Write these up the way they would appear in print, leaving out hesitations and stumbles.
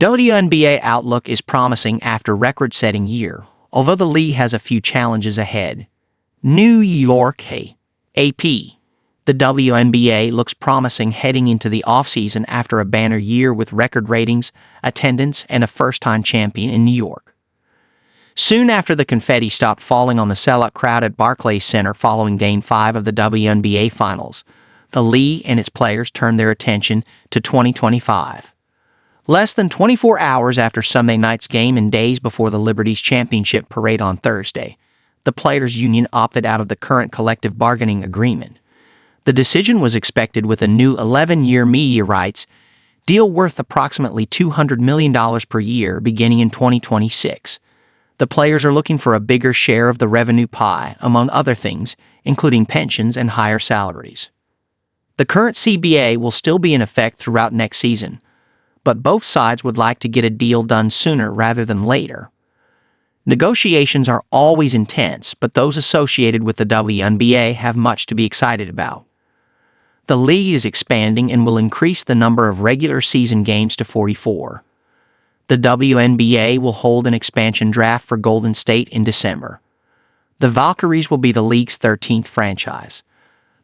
WNBA outlook is promising after record-setting year, although the league has a few challenges ahead. New York AP. The WNBA looks promising heading into the offseason after a banner year with record ratings, attendance, and a first-time champion in New York. Soon after the confetti stopped falling on the sellout crowd at Barclays Center following Game 5 of the WNBA Finals, the league and its players turned their attention to 2025. Less than 24 hours after Sunday night's game and days before the Liberty's championship parade on Thursday, the Players' Union opted out of the current collective bargaining agreement. The decision was expected with a new 11-year media rights deal worth approximately $200 million per year beginning in 2026. The players are looking for a bigger share of the revenue pie, among other things, including pensions and higher salaries. The current CBA will still be in effect throughout next season, but both sides would like to get a deal done sooner rather than later. Negotiations are always intense, but those associated with the WNBA have much to be excited about. The league is expanding and will increase the number of regular season games to 44. The WNBA will hold an expansion draft for Golden State in December. The Valkyries will be the league's 13th franchise.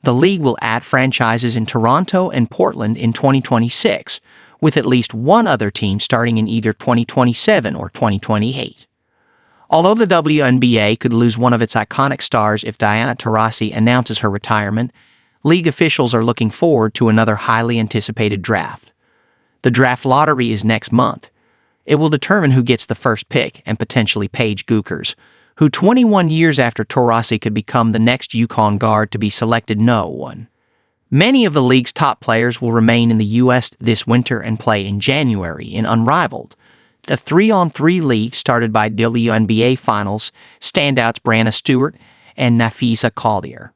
The league will add franchises in Toronto and Portland in 2026, with at least one other team starting in either 2027 or 2028. Although the WNBA could lose one of its iconic stars if Diana Taurasi announces her retirement, league officials are looking forward to another highly anticipated draft. The draft lottery is next month. It will determine who gets the first pick and potentially Paige Gookers, who 21 years after Taurasi could become the next UConn guard to be selected no one. Many of the league's top players will remain in the U.S. this winter and play in January in Unrivaled, the 3-on-3 league started by WNBA Finals standouts Brianna Stewart and Napheesa Collier.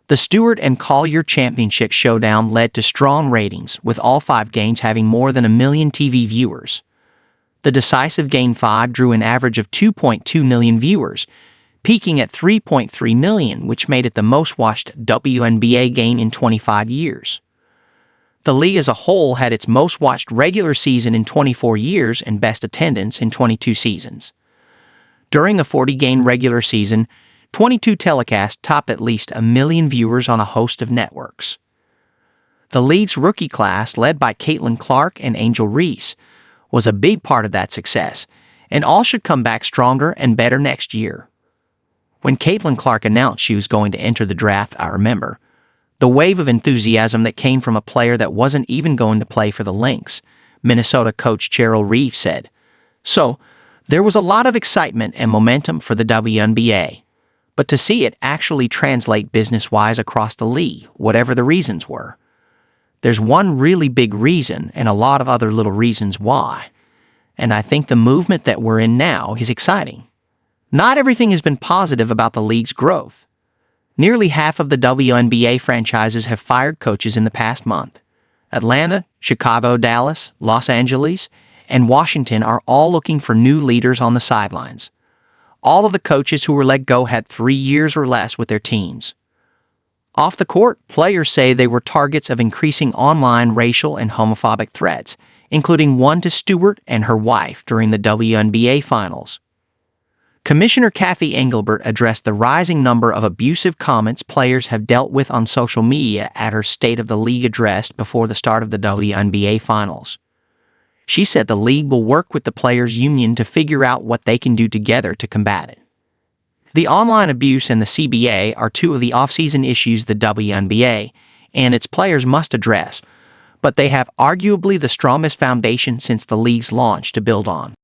The Stewart and Collier Championship Showdown led to strong ratings, with all 5 games having more than 1 million TV viewers. The decisive Game 5 drew an average of 2.2 million viewers, peaking at 3.3 million, which made it the most-watched WNBA game in 25 years. The league as a whole had its most-watched regular season in 24 years and best attendance in 22 seasons. During a 40-game regular season, 22 telecasts topped at least 1 million viewers on a host of networks. The league's rookie class, led by Caitlin Clark and Angel Reese, was a big part of that success, and all should come back stronger and better next year. When Caitlin Clark announced she was going to enter the draft, I remember the wave of enthusiasm that came from a player that wasn't even going to play for the Lynx, Minnesota coach Cheryl Reeve said. So, there was a lot of excitement and momentum for the WNBA. But to see it actually translate business-wise across the league, whatever the reasons were. There's one really big reason and a lot of other little reasons why. And I think the movement that we're in now is exciting. Not everything has been positive about the league's growth. Nearly half of the WNBA franchises have fired coaches in the past month. Atlanta, Chicago, Dallas, Los Angeles, and Washington are all looking for new leaders on the sidelines. All of the coaches who were let go had 3 years or less with their teams. Off the court, players say they were targets of increasing online racial and homophobic threats, including one to Stewart and her wife during the WNBA Finals. Commissioner Kathy Engelbert addressed the rising number of abusive comments players have dealt with on social media at her State of the League address before the start of the WNBA Finals. She said the league will work with the Players' Union to figure out what they can do together to combat it. The online abuse and the CBA are 2 of the off-season issues the WNBA and its players must address, but they have arguably the strongest foundation since the league's launch to build on.